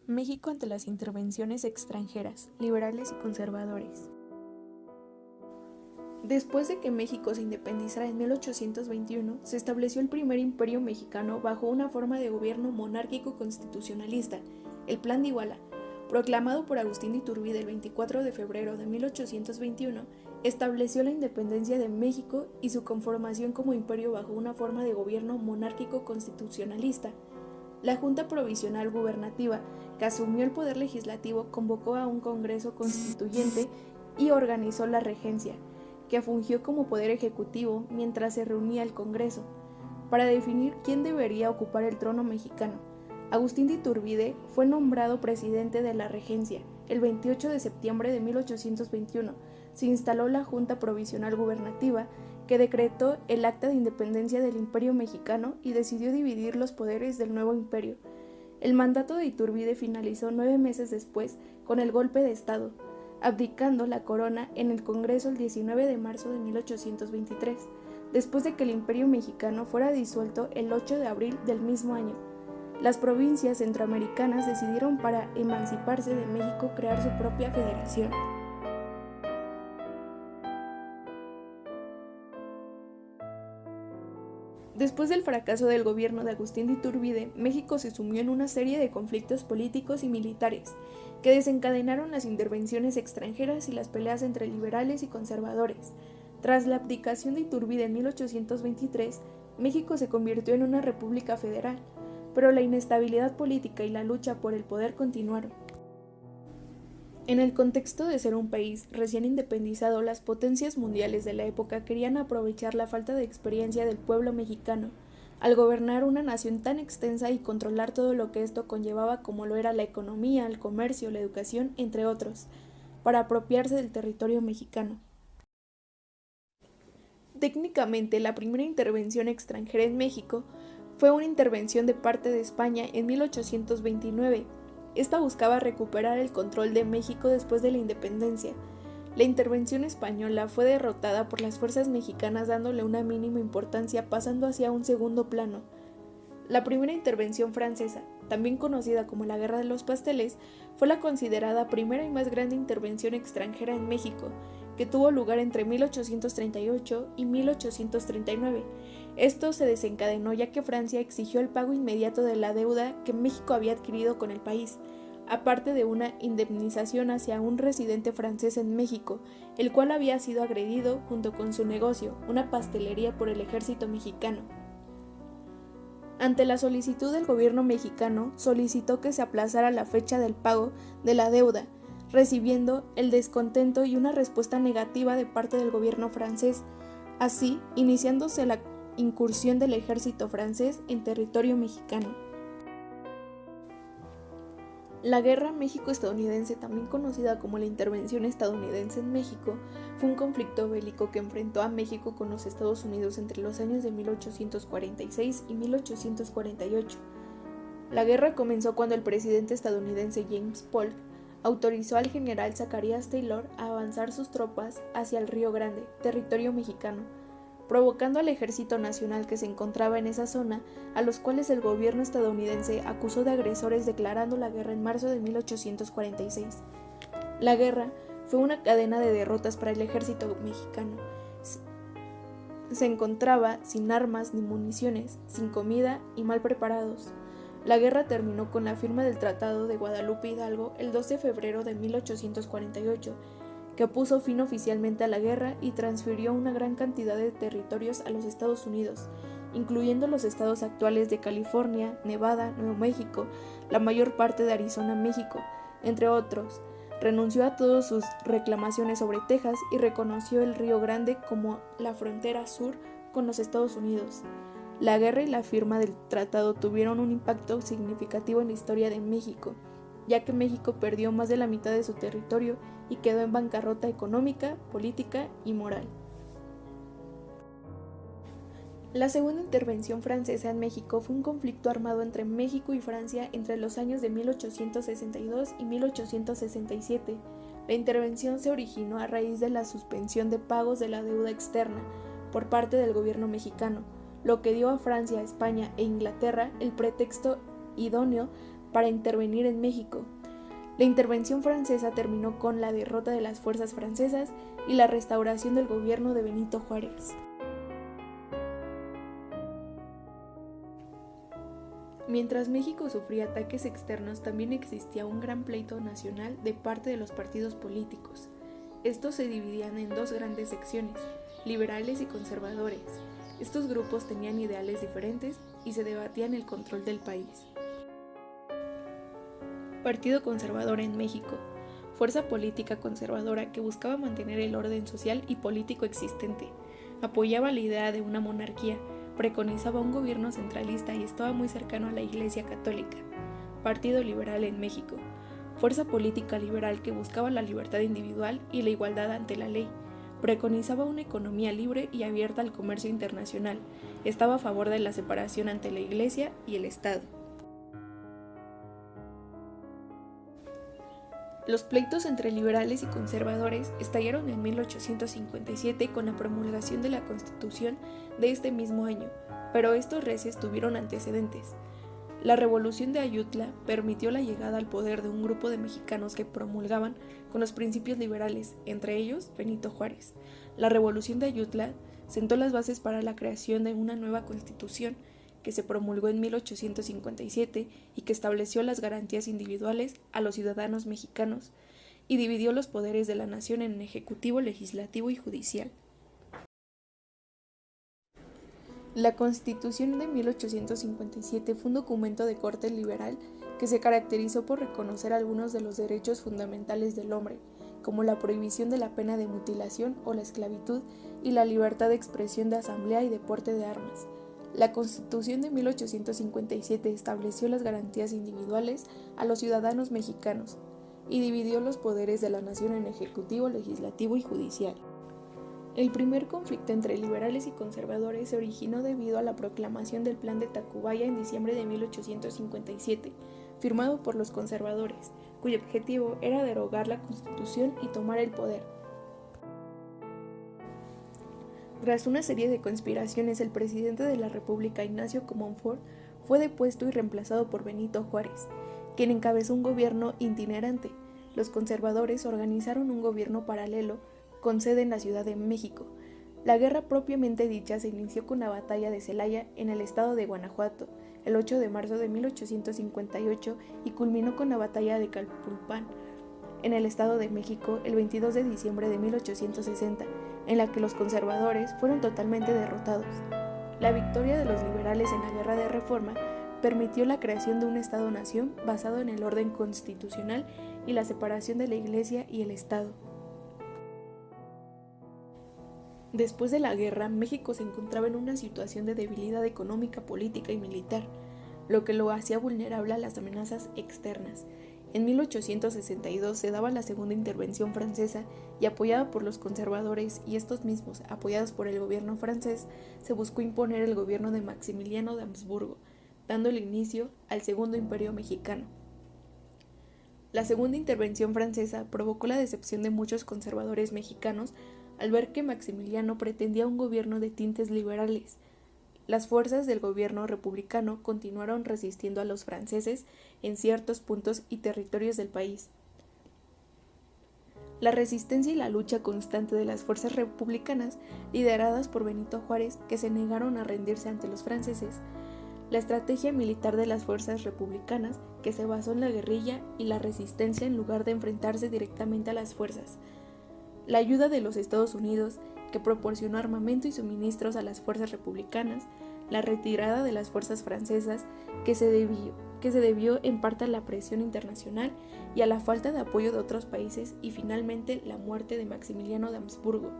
México ante las intervenciones extranjeras, liberales y conservadores. Después de que México se independizara en 1821, se estableció el primer imperio mexicano bajo una forma de gobierno monárquico constitucionalista, el Plan de Iguala, proclamado por Agustín de Iturbide el 24 de febrero de 1821, estableció la independencia de México y su conformación como imperio bajo una forma de gobierno monárquico constitucionalista. La Junta Provisional Gubernativa, que asumió el poder legislativo, convocó a un Congreso Constituyente y organizó la regencia, que fungió como poder ejecutivo mientras se reunía el Congreso, para definir quién debería ocupar el trono mexicano. Agustín de Iturbide fue nombrado presidente de la regencia. El 28 de septiembre de 1821 se instaló la Junta Provisional Gubernativa, que decretó el acta de independencia del Imperio Mexicano y decidió dividir los poderes del nuevo imperio. El mandato de Iturbide finalizó 9 meses después con el golpe de Estado, abdicando la corona en el Congreso el 19 de marzo de 1823, después de que el Imperio Mexicano fuera disuelto el 8 de abril del mismo año. Las provincias centroamericanas decidieron para emanciparse de México crear su propia federación. Después del fracaso del gobierno de Agustín de Iturbide, México se sumió en una serie de conflictos políticos y militares que desencadenaron las intervenciones extranjeras y las peleas entre liberales y conservadores. Tras la abdicación de Iturbide en 1823, México se convirtió en una república federal, pero la inestabilidad política y la lucha por el poder continuaron. En el contexto de ser un país recién independizado, las potencias mundiales de la época querían aprovechar la falta de experiencia del pueblo mexicano al gobernar una nación tan extensa y controlar todo lo que esto conllevaba, como lo era la economía, el comercio, la educación, entre otros, para apropiarse del territorio mexicano. Técnicamente, la primera intervención extranjera en México fue una intervención de parte de España en 1829. Esta buscaba recuperar el control de México después de la independencia. La intervención española fue derrotada por las fuerzas mexicanas, dándole una mínima importancia, pasando hacia un segundo plano. La primera intervención francesa, también conocida como la Guerra de los Pasteles, fue la considerada primera y más grande intervención extranjera en México, que tuvo lugar entre 1838 y 1839. Esto se desencadenó ya que Francia exigió el pago inmediato de la deuda que México había adquirido con el país, aparte de una indemnización hacia un residente francés en México, el cual había sido agredido junto con su negocio, una pastelería, por el ejército mexicano. Ante la solicitud del gobierno mexicano, solicitó que se aplazara la fecha del pago de la deuda, recibiendo el descontento y una respuesta negativa de parte del gobierno francés, así iniciándose la incursión del ejército francés en territorio mexicano. La Guerra México-Estadounidense, también conocida como la Intervención Estadounidense en México, fue un conflicto bélico que enfrentó a México con los Estados Unidos entre los años de 1846 y 1848. La guerra comenzó cuando el presidente estadounidense James Polk autorizó al general Zacharias Taylor a avanzar sus tropas hacia el Río Grande, territorio mexicano, provocando al Ejército Nacional que se encontraba en esa zona, a los cuales el gobierno estadounidense acusó de agresores, declarando la guerra en marzo de 1846. La guerra fue una cadena de derrotas para el ejército mexicano. Se encontraba sin armas ni municiones, sin comida y mal preparados. La guerra terminó con la firma del Tratado de Guadalupe Hidalgo el 2 de febrero de 1848, que puso fin oficialmente a la guerra y transfirió una gran cantidad de territorios a los Estados Unidos, incluyendo los estados actuales de California, Nevada, Nuevo México, la mayor parte de Arizona, México, entre otros. Renunció a todas sus reclamaciones sobre Texas y reconoció el Río Grande como la frontera sur con los Estados Unidos. La guerra y la firma del tratado tuvieron un impacto significativo en la historia de México, ya que México perdió más de la mitad de su territorio y quedó en bancarrota económica, política y moral. La segunda intervención francesa en México fue un conflicto armado entre México y Francia entre los años de 1862 y 1867. La intervención se originó a raíz de la suspensión de pagos de la deuda externa por parte del gobierno mexicano, lo que dio a Francia, España e Inglaterra el pretexto idóneo para intervenir en México. La intervención francesa terminó con la derrota de las fuerzas francesas y la restauración del gobierno de Benito Juárez. Mientras México sufría ataques externos, también existía un gran pleito nacional de parte de los partidos políticos. Estos se dividían en dos grandes secciones, liberales y conservadores. Estos grupos tenían ideales diferentes y se debatían el control del país. Partido Conservador en México. Fuerza política conservadora que buscaba mantener el orden social y político existente. Apoyaba la idea de una monarquía, preconizaba un gobierno centralista y estaba muy cercano a la Iglesia Católica. Partido Liberal en México. Fuerza política liberal que buscaba la libertad individual y la igualdad ante la ley. Preconizaba una economía libre y abierta al comercio internacional. Estaba a favor de la separación ante la Iglesia y el Estado. Los pleitos entre liberales y conservadores estallaron en 1857 con la promulgación de la Constitución de este mismo año, pero estos recios tuvieron antecedentes. La Revolución de Ayutla permitió la llegada al poder de un grupo de mexicanos que promulgaban con los principios liberales, entre ellos Benito Juárez. La Revolución de Ayutla sentó las bases para la creación de una nueva Constitución que se promulgó en 1857 y que estableció las garantías individuales a los ciudadanos mexicanos y dividió los poderes de la nación en ejecutivo, legislativo y judicial. La Constitución de 1857 fue un documento de corte liberal que se caracterizó por reconocer algunos de los derechos fundamentales del hombre, como la prohibición de la pena de mutilación o la esclavitud y la libertad de expresión de asamblea y de porte de armas. La Constitución de 1857 estableció las garantías individuales a los ciudadanos mexicanos y dividió los poderes de la nación en ejecutivo, legislativo y judicial. El primer conflicto entre liberales y conservadores se originó debido a la proclamación del Plan de Tacubaya en diciembre de 1857, firmado por los conservadores, cuyo objetivo era derogar la Constitución y tomar el poder. Tras una serie de conspiraciones, el presidente de la República, Ignacio Comonfort, fue depuesto y reemplazado por Benito Juárez, quien encabezó un gobierno itinerante. Los conservadores organizaron un gobierno paralelo con sede en la Ciudad de México. La guerra propiamente dicha se inició con la batalla de Celaya en el estado de Guanajuato, el 8 de marzo de 1858 y culminó con la batalla de Calpulpan, en el Estado de México, el 22 de diciembre de 1860, en la que los conservadores fueron totalmente derrotados. La victoria de los liberales en la Guerra de Reforma permitió la creación de un Estado-nación basado en el orden constitucional y la separación de la Iglesia y el Estado. Después de la guerra, México se encontraba en una situación de debilidad económica, política y militar, lo que lo hacía vulnerable a las amenazas externas. En 1862 se daba la segunda intervención francesa y apoyada por los conservadores y estos mismos, apoyados por el gobierno francés, se buscó imponer el gobierno de Maximiliano de Habsburgo, dando el inicio al Segundo Imperio Mexicano. La segunda intervención francesa provocó la decepción de muchos conservadores mexicanos al ver que Maximiliano pretendía un gobierno de tintes liberales. Las fuerzas del gobierno republicano continuaron resistiendo a los franceses en ciertos puntos y territorios del país. La resistencia y la lucha constante de las fuerzas republicanas, lideradas por Benito Juárez, que se negaron a rendirse ante los franceses. La estrategia militar de las fuerzas republicanas, que se basó en la guerrilla y la resistencia en lugar de enfrentarse directamente a las fuerzas. La ayuda de los Estados Unidos, que proporcionó armamento y suministros a las fuerzas republicanas, la retirada de las fuerzas francesas, que se debió en parte a la presión internacional y a la falta de apoyo de otros países, y finalmente la muerte de Maximiliano de Habsburgo,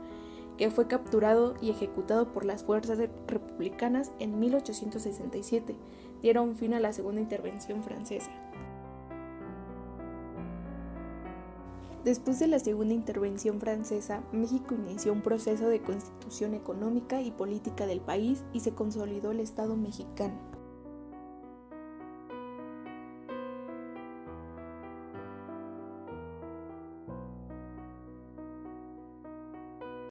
que fue capturado y ejecutado por las fuerzas republicanas en 1867, dieron fin a la segunda intervención francesa. Después de la segunda intervención francesa, México inició un proceso de constitución económica y política del país y se consolidó el Estado mexicano.